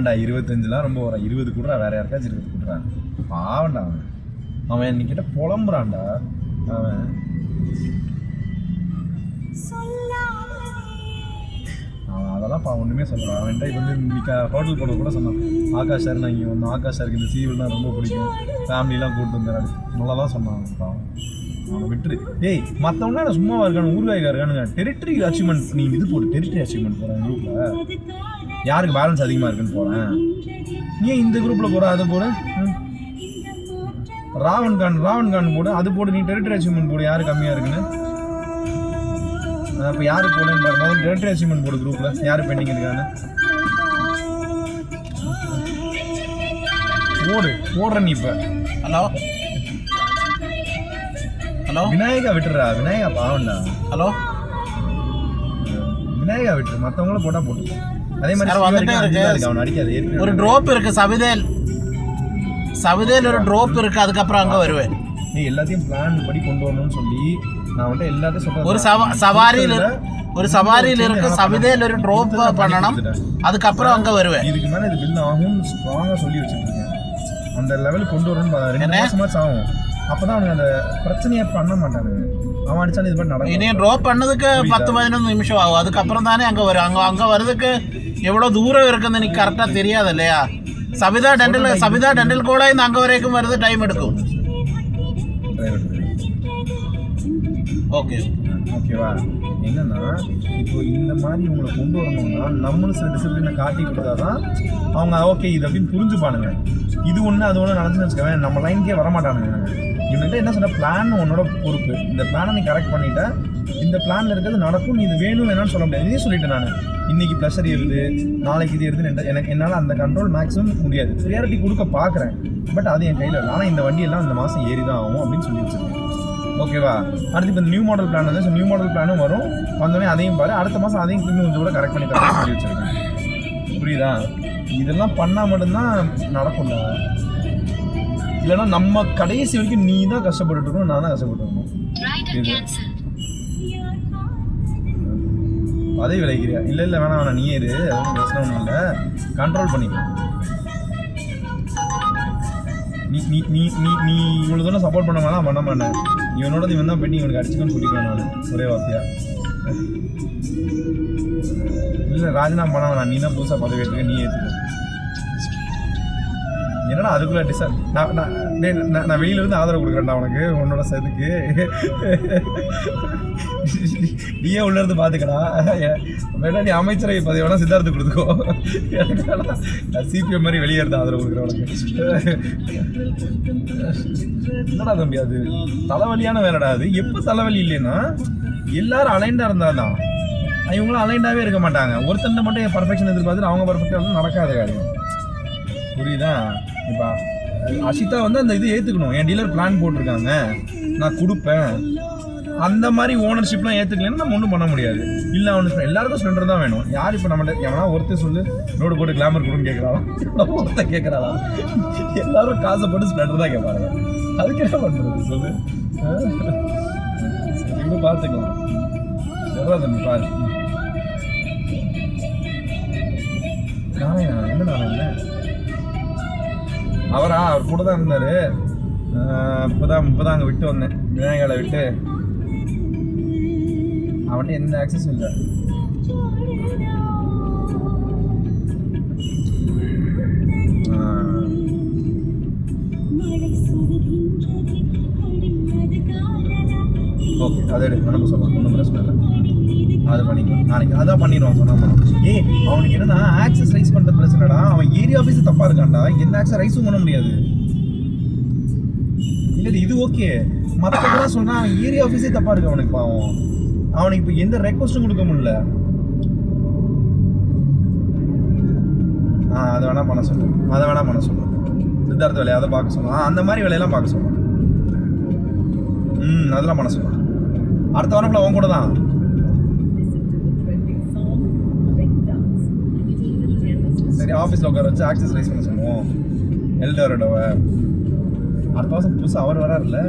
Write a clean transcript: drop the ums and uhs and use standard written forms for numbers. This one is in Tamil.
அவன்டா 25லாம் ரொம்ப வரான். 20 கூடுறா, வேற யாருக்காச்சும் 20 கூடுறான். பாவன்டா அவன் இன்னைக்கிட்ட புலம்புறான்டா. அவன் அதெல்லாம் ஒன்றுமே சொல்கிறான். அவன்கிட்ட இப்போ வந்து இன்னைக்கு ஹோட்டல் போட கூட சொன்னான், ஆகாஷ் சார் நான் இங்கே வந்தோம், ஆகாஷ் சாருக்கு இந்த சீரியல் தான் ரொம்ப பிடிக்கும், ஃபேமிலிலாம் கூப்பிட்டு வந்தாரு, நல்லாதான் சொன்னான். அவனை விட்டுரு. ஏய் மற்றவங்க நான் சும்மாவா இருக்கானு, ஊர்காய்க்கா இருக்கானுங்க. டெரிட்டரி அச்சீவ்மெண்ட் நீ இது போடு, டெரிட்டரி அச்சீவ்மெண்ட் போகிறேன் குரூப்பில், யாருக்கு பேலன்ஸ் அதிகமாக இருக்குன்னு போகிறேன். நீ இந்த குரூப்பில் போகிற, அதை போடு. ராவன் கான் போடு, அது போடு. நீ டெரிட்டரி அச்சீவ்மெண்ட் போடு, யாரு கம்மியாக இருக்குன்னு. இப்போ யாருக்கு போடுன்னு பாருங்க. முதல்ல டெரிட்டரி அச்சீவ்மெண்ட் போடு குரூப்பில், யார் பெண்டிங் இருக்கான்னு போடுற நீ. இப்போ ஹலோ விநாயகா விட்டுறா, விநாயகா பாவண்டா. ஹலோ விநாயகா விட்டுரு, மற்றவங்கள போட்டால் போட்டு. அதே மாதிரி அவன் அடிக்காது. ஒரு ட்ராப் இருக்கு சவிதேல் ஒரு ட்ராப் இருக்கு, அதுக்கப்புறம் அங்கே வருவேன். நீ எல்லாத்தையும் பிளான் படி கொண்டு வரணும்னு சொல்லி நான் வந்துட்டு எல்லாத்தையும் சொல்றேன். ஒரு சவாரியில் இருக்கு, சவிதேல் ஒரு ட்ராப் பண்ணணும், அதுக்கப்புறம் அங்கே வருவேன். இதுக்கு மேலே இது பில் ஆகும் ஸ்ட்ராங்காக சொல்லி வச்சுருக்கேன். அந்த லெவலுக்கு கொண்டு வரணும்னு 2 மாசமாச்சு ஆகும். அப்போதான் அவனுக்கு அந்த பிரச்சனையை பண்ண மாட்டாங்க. அவன் அடிச்சாலும் இது மாதிரி நடக்கும். இனியும் ட்ராப் பண்ணதுக்கு 10-11 நிமிஷம் ஆகும், அதுக்கப்புறம் தானே அங்கே வரும். அங்கே வர்றதுக்கு எவ்வளோ தூரம் இருக்குன்னு எனக்கு கரெக்டாக தெரியாது இல்லையா. சவிதா டெண்டல் கூட இந்த அங்கே வரைக்கும் வருது, டைம் எடுக்கும். ஓகேவா? என்னன்னா இப்போ இந்த மாதிரி உங்களை கொண்டு வரணும்னா நம்மளும் சில டிசிப்ளினை காட்டி கொடுத்தாதான் அவங்க ஓகே இது அப்படின்னு புரிஞ்சுப்பானுங்க. இது ஒன்று அது ஒன்று நடந்துன்னு வச்சுக்கவேன், நம்ம லைனுக்கே வரமாட்டானுங்க. இவன்கிட்ட என்ன சொன்ன, பிளான் உன்னோட பொறுப்பு. இந்த பிளானை நீ கரெக்ட் பண்ணிட்டா இந்த பிளானில் இருக்கிறது நடக்கும். நீ இது வேணும் வேணான்னு சொல்ல முடியாது. இதே சொல்லிட்டேன் நான், இன்னைக்கு ப்ளஷர் ஏறுது, நாளைக்கு இது ஏறுதுன்னு என்னால் அந்த கண்ட்ரோல் மேக்ஸிமம் முடியாது. ப்ரியாரிட்டி கொடுக்க பார்க்குறேன், பட் அது என் கையில் இல்லை. ஆனால் இந்த வண்டியெல்லாம் இந்த மாதம் ஏறி தான் ஆகும் அப்படின்னு சொல்லி வச்சுருக்கேன். ஓகேவா? அடுத்து இப்போ இந்த நியூ மாடல் பிளான் வந்து நியூ மாடல் பிளானும் வரும், வந்தோடனே அதையும் பாரு. அடுத்த மாதம் அதையும் கொஞ்சம் கூட கரெக்ட் பண்ணி தரேன் சொல்லி வச்சுருக்கேன். புரியுதா? இதெல்லாம் பண்ணால் மட்டும்தான் நடக்கும்ல. இல்லைன்னா நம்ம கடைசி வரைக்கும் நீ தான் கஷ்டப்பட்டு இருக்கணும், நான் தான் கஷ்டப்பட்டு இருக்கணும். அதே விளைக்கிறியா? இல்லை வேணாம் நீயே இரு, அது பிரச்சனை ஒன்றும் இல்லை, கண்ட்ரோல் பண்ணிக்கலாம். நீ இவ்வளோ தானே சப்போர்ட் பண்ண வேணாம், பண்ண மாட்டேன். இவனோட இவன் தான் பண்ணி இவனுக்கு அடிச்சுக்கணும்னு சொல்லிக்கிறேன் நான் ஒரே வார்த்தையா. இல்லை ராஜினாமா பண்ண வேணாம், நீ தான் புதுசாக பதவி ஏற்றுக்க, நீ ஏற்றுக்க. என்னடா அதுக்குள்ளே நான் வெளியிலேருந்து ஆதரவு கொடுக்குறேன்டா உனக்கு, உன்னோட சதுக்கு. நீயே உள்ள இருந்து பார்த்துக்கடா. வேணா நீ அமைச்சரை பதவி வேணா சித்தார்த்து கொடுத்துக்கோ. சிபிஎம் மாதிரி வெளியே இருந்து ஆதரவு கொடுக்குறேன் உனக்கு. என்னடா தம்பி அது தலைவலியான வேலைடா. அது எப்போ தலைவலி இல்லைன்னா எல்லாரும் அலைண்டாக இருந்தாதான். இவங்களும் அலைண்டாகவே இருக்க மாட்டாங்க. ஒருத்தண்ட மட்டும் பர்ஃபெக்ஷன் எதிர்பார்த்துட்டு அவங்க பர்ஃபெக்டாக நடக்காத காரியம். புரியுதா? இப்போ அஷிதா வந்து அந்த இது ஏற்றுக்கணும். என் டீலர் பிளான் போட்டிருக்காங்க, நான் கொடுப்பேன். அந்த மாதிரி ஓனர்ஷிப்லாம் ஏற்றுக்கலன்னா நம்ம ஒன்றும் பண்ண முடியாது. இல்லை அவனுக்கு எல்லாருக்கும் ஸ்ப்ளெண்டர் தான் வேணும். யார் இப்போ நம்மகிட்ட எவனா ஒருத்தர் சொல்லு ரோடு போட்டு கிளாமர் கொடுன்னு கேட்குறாளா? ஒருத்தர் கேட்குறாளா? எல்லாரும் காசை போட்டு ஸ்ப்ளெண்டர் தான் கேட்பாங்க. அதுக்கு என்ன பண்ணுறது சொல்லு? சரி பார்த்துக்கலாம். எவ்வளோ தம்பி பாரு. நானே அவர் கூட தான் இருந்தார். இப்போதான் அங்கே விட்டு வந்தேன், விநாயகாவை விட்டு. அவன்கிட்ட எந்த ஆக்சஸும் இல்லை. ஓகே அதை நம்ம சொல்லலாம், ஒன்றும் பிரச்சனை இல்லை. அது பண்ணிக்கலாம் நாளைக்கு, அதான் பண்ணிடுவான் சொன்னாமா. அவனுக்கு என்னன்னா ஆக்சஸ் ரைஸ் பண்ணுறது பிரச்சனைடா. அவன் ஏரியா ஆஃபீஸ் தப்பா இருக்கான்டா, எந்த ஆக்சஸ் ரைஸும் பண்ண முடியாது. இல்லை இது ஓகே, மற்றதான் சொன்னா அவன் ஏரியா ஆஃபீஸே தப்பா இருக்கு அவனுக்கு. பாவம் அவனுக்கு இப்போ எந்த ரெக்வஸ்ட்டும் கொடுக்க முடியல. அதை வேணா பண்ண சொல்லுவேன். சித்தார்த்த வேலையை அதை பார்க்க சொல்லுவான். அந்த மாதிரி வேலையெல்லாம் பார்க்க சொல்லுவான். அதெல்லாம் பண்ண சொல்லுவான். அடுத்த வாரம் அவன் கூட தான். சரி ஆஃபீஸில் உட்கார வச்சு ஆக்சஸ் ரைஸ் பண்ண சொல்லுவோம். எல்டோரடோவை அடுத்த வருஷம் புதுசாக அவர் வராருல்ல.